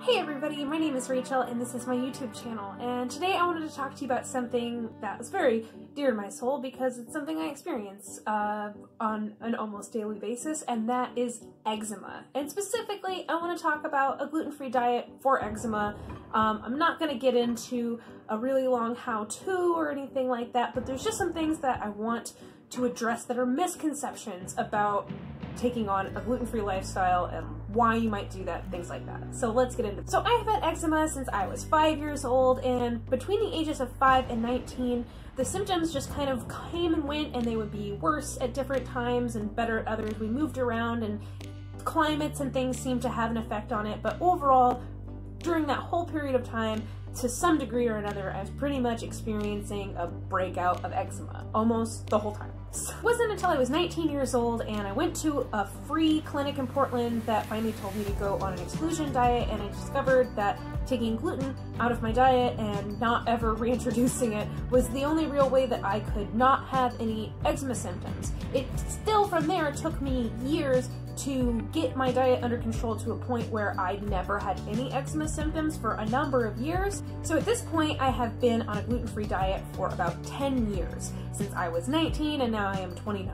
Hey everybody, my name is Rachel and this is my YouTube channel, and today I wanted to talk to you about something that was very dear to my soul because it's something I experience on an almost daily basis, and that is eczema. And specifically, I want to talk about a gluten-free diet for eczema. I'm not going to get into a really long how-to or anything like that, but there's just some things that I want to address that are misconceptions about taking on a gluten-free lifestyle and why you might do that, things like that. So let's get into it. So I have had eczema since I was 5 years old, and between the ages of 5 and 19, the symptoms just kind of came and went, and they would be worse at different times and better at others. We moved around and climates and things seemed to have an effect on it, but overall, during that whole period of time, to some degree or another, I was pretty much experiencing a breakout of eczema almost the whole time. So it wasn't until I was 19 years old and I went to a free clinic in Portland that finally told me to go on an exclusion diet, and I discovered that taking gluten out of my diet and not ever reintroducing it was the only real way that I could not have any eczema symptoms. It still, from there, took me years to get my diet under control to a point where I never had any eczema symptoms for a number of years. So at this point, I have been on a gluten-free diet for about 10 years, since I was 19 and now I am 29.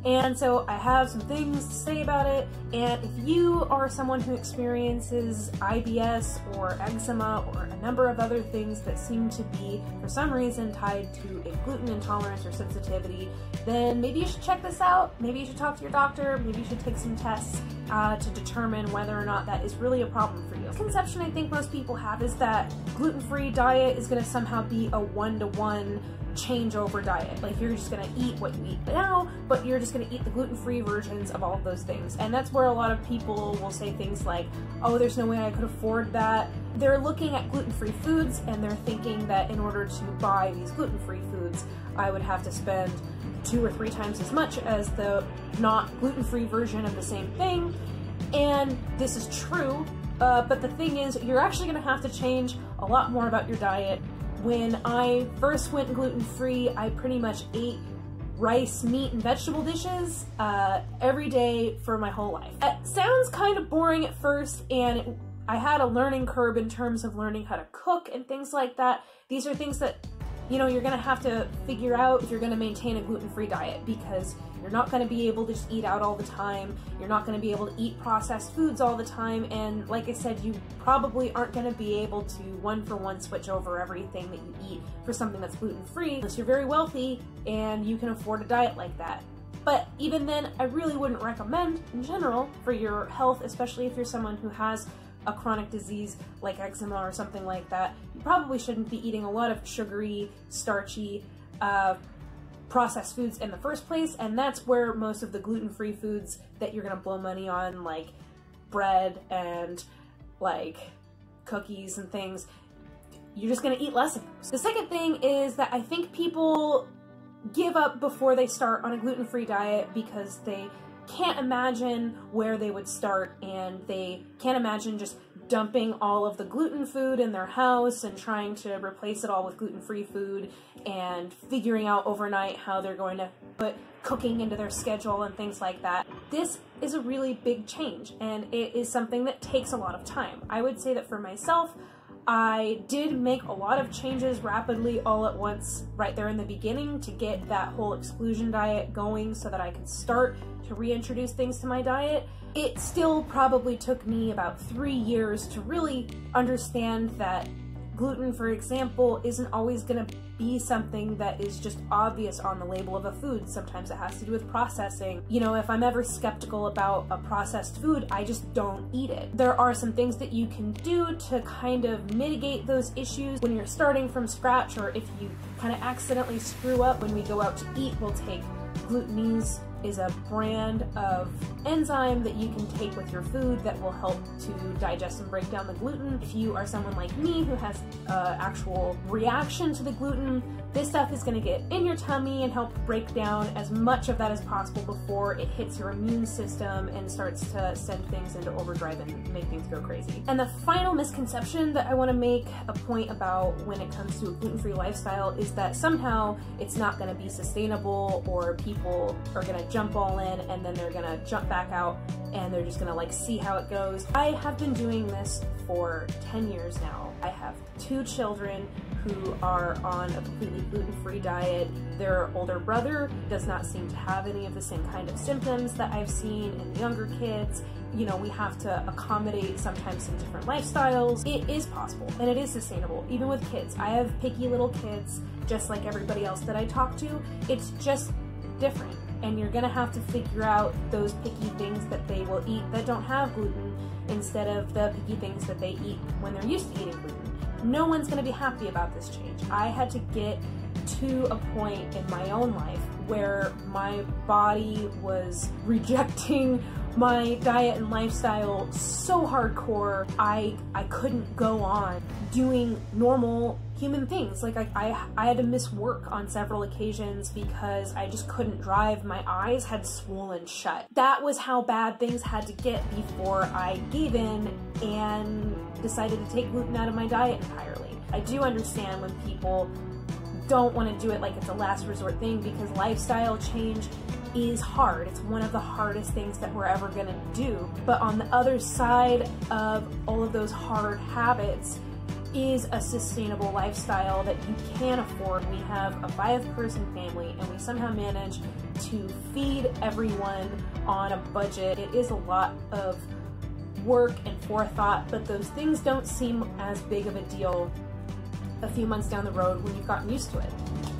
And so I have some things to say about it, and if you are someone who experiences IBS or eczema or a number of other things that seem to be, for some reason, tied to a gluten intolerance or sensitivity, then maybe you should check this out. Maybe you should talk to your doctor. Maybe you should take some tests to determine whether or not that is really a problem for you. The conception I think most people have is that gluten-free diet is going to somehow be a one-to-one changeover diet. Like, you're just gonna eat what you eat now, but you're just gonna eat the gluten-free versions of all of those things. And that's where a lot of people will say things like, oh, there's no way I could afford that. They're looking at gluten-free foods and they're thinking that in order to buy these gluten-free foods, I would have to spend 2 or 3 times as much as the not gluten-free version of the same thing. And this is true, but the thing is, you're actually gonna have to change a lot more about your diet. When I first went gluten-free, I pretty much ate rice, meat, and vegetable dishes every day for my whole life. It sounds kind of boring at first, and I had a learning curve in terms of learning how to cook and things like that. These are things that, you know, you're gonna have to figure out if you're gonna maintain a gluten-free diet, because you're not gonna be able to just eat out all the time. You're not gonna be able to eat processed foods all the time. And like I said, you probably aren't gonna be able to one-for-one switch over everything that you eat for something that's gluten-free unless you're very wealthy and you can afford a diet like that. But even then, I really wouldn't recommend, in general, for your health, especially if you're someone who has a chronic disease like eczema or something like that. You probably shouldn't be eating a lot of sugary, starchy, processed foods in the first place, and that's where most of the gluten-free foods that you're gonna blow money on, like bread and like cookies and things, you're just gonna eat less of those. The second thing is that I think people give up before they start on a gluten-free diet because they can't imagine where they would start, and they can't imagine just dumping all of the gluten food in their house and trying to replace it all with gluten-free food and figuring out overnight how they're going to put cooking into their schedule and things like that. This is a really big change, and it is something that takes a lot of time. I would say that for myself, I did make a lot of changes rapidly all at once right there in the beginning to get that whole exclusion diet going so that I could start to reintroduce things to my diet. It still probably took me about 3 years to really understand that gluten, for example, isn't always going to be something that is just obvious on the label of a food. Sometimes it has to do with processing. You know, if I'm ever skeptical about a processed food, I just don't eat it. There are some things that you can do to kind of mitigate those issues when you're starting from scratch, or if you kind of accidentally screw up. When we go out to eat, we'll take Glutenese is a brand of enzyme that you can take with your food that will help to digest and break down the gluten. If you are someone like me who has actual reaction to the gluten, this stuff is going to get in your tummy and help break down as much of that as possible before it hits your immune system and starts to send things into overdrive and make things go crazy. And the final misconception that I want to make a point about when it comes to a gluten-free lifestyle is that somehow it's not going to be sustainable, or people are going to jump all in and then they're gonna jump back out and they're just gonna like see how it goes. I have been doing this for 10 years now. I have 2 children who are on a completely gluten-free diet. Their older brother does not seem to have any of the same kind of symptoms that I've seen in the younger kids. You know, we have to accommodate sometimes some different lifestyles. It is possible and it is sustainable, even with kids. I have picky little kids, just like everybody else that I talk to. It's just different, and you're gonna have to figure out those picky things that they will eat that don't have gluten instead of the picky things that they eat when they're used to eating gluten. No one's gonna be happy about this change. I had to get to a point in my own life where my body was rejecting my diet and lifestyle so hardcore, I couldn't go on doing normal human things. Like I had to miss work on several occasions because I just couldn't drive. My eyes had swollen shut. That was how bad things had to get before I gave in and decided to take gluten out of my diet entirely. I do understand when people don't want to do it like it's a last resort thing, because lifestyle change is hard. It's one of the hardest things that we're ever gonna do. But on the other side of all of those hard habits is a sustainable lifestyle that you can afford. We have a 5-person family and we somehow manage to feed everyone on a budget. It is a lot of work and forethought, but those things don't seem as big of a deal a few months down the road when you've gotten used to it.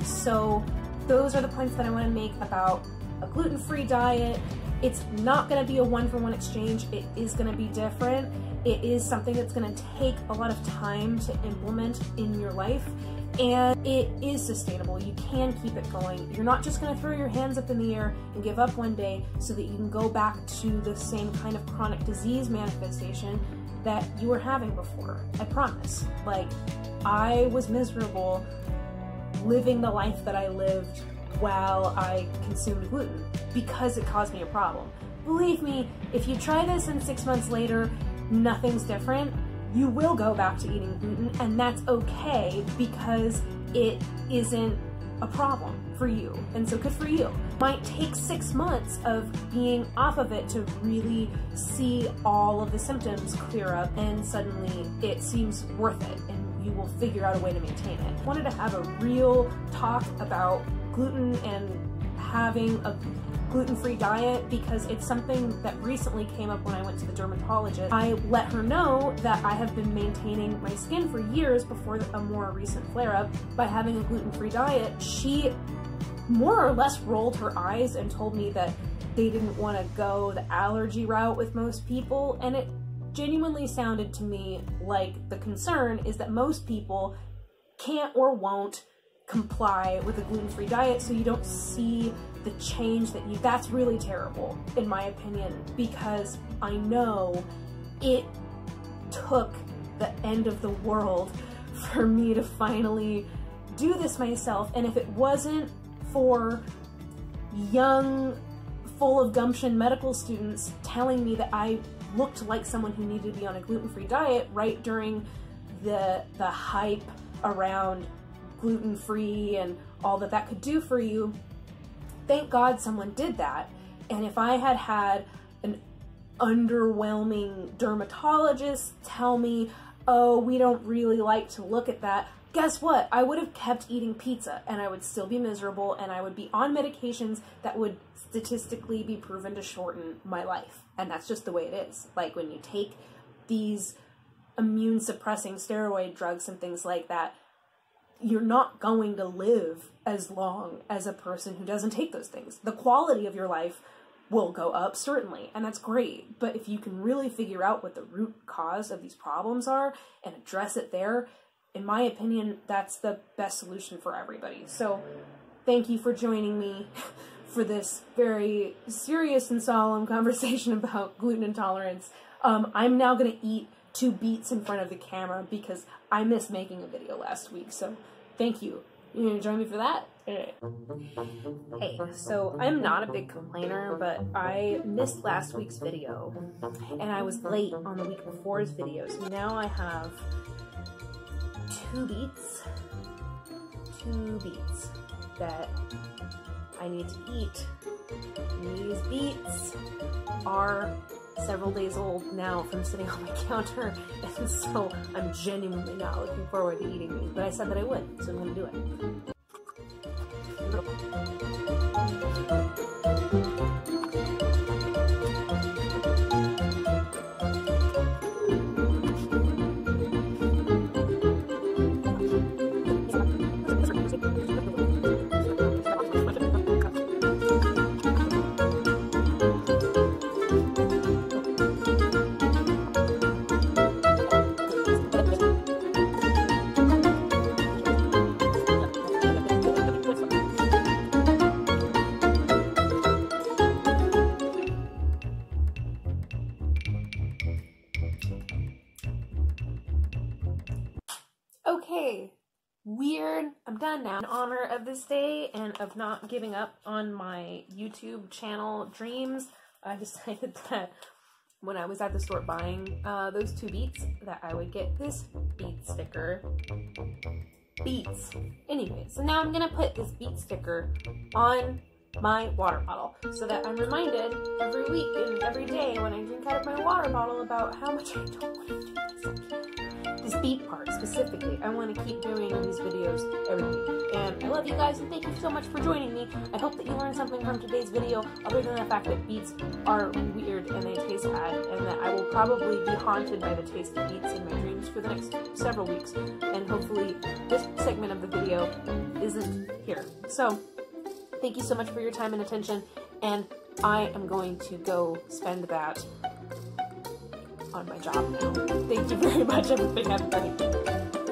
So those are the points that I want to make about a gluten-free diet. It's not going to be a one-for-one exchange. It is going to be different. It is something that's going to take a lot of time to implement in your life, and it is sustainable. You can keep it going. You're not just going to throw your hands up in the air and give up one day so that you can go back to the same kind of chronic disease manifestation that you were having before. I promise. Like, I was miserable living the life that I lived while I consumed gluten because it caused me a problem. Believe me, if you try this and 6 months later, nothing's different, you will go back to eating gluten, and that's okay because it isn't a problem for you, and so good for you. Might take 6 months of being off of it to really see all of the symptoms clear up, and suddenly it seems worth it, and you will figure out a way to maintain it. I wanted to have a real talk about gluten and having a gluten-free diet because it's something that recently came up when I went to the dermatologist. I let her know that I have been maintaining my skin for years before a more recent flare-up by having a gluten-free diet. She more or less rolled her eyes and told me that they didn't want to go the allergy route with most people, and it genuinely sounded to me like the concern is that most people can't or won't comply with a gluten-free diet, so you don't see the change that's really terrible in my opinion, because I know it took the end of the world for me to finally do this myself, and if it wasn't for young, full of gumption medical students telling me that I looked like someone who needed to be on a gluten-free diet right during the hype around gluten-free and all that that could do for you, thank God someone did that. And if I had had an underwhelming dermatologist tell me, oh, we don't really like to look at that, guess what? I would have kept eating pizza and I would still be miserable and I would be on medications that would statistically be proven to shorten my life. And that's just the way it is. Like when you take these immune suppressing steroid drugs and things like that, you're not going to live as long as a person who doesn't take those things. The quality of your life will go up, certainly, and that's great. But if you can really figure out what the root cause of these problems are and address it there, in my opinion, that's the best solution for everybody. So thank you for joining me for this very serious and solemn conversation about gluten intolerance. I'm now going to eat 2 beets in front of the camera because I missed making a video last week, so thank you. You gonna join me for that? Hey, so I'm not a big complainer, but I missed last week's video, and I was late on the week before's video, so now I have 2 beets that I need to eat These beets are several days old now from sitting on my counter, and so I'm genuinely not looking forward to eating these, but I said that I would, so I'm going to do it. Okay, weird. I'm done now. In honor of this day and of not giving up on my YouTube channel dreams, I decided that when I was at the store buying those 2 beets, that I would get this beet sticker. Beets. Anyway, so now I'm gonna put this beet sticker on my water bottle so that I'm reminded every week and every day when I drink out of my water bottle about how much I don't want to do this beet part specifically. I want to keep doing these videos every week. And I love you guys and thank you so much for joining me. I hope that you learned something from today's video other than the fact that beets are weird and they taste bad, and that I will probably be haunted by the taste of beets in my dreams for the next several weeks. And hopefully this segment of the video isn't here. So thank you so much for your time and attention, and I am going to go spend that on my job now. Thank you very much, everybody. Have a great day.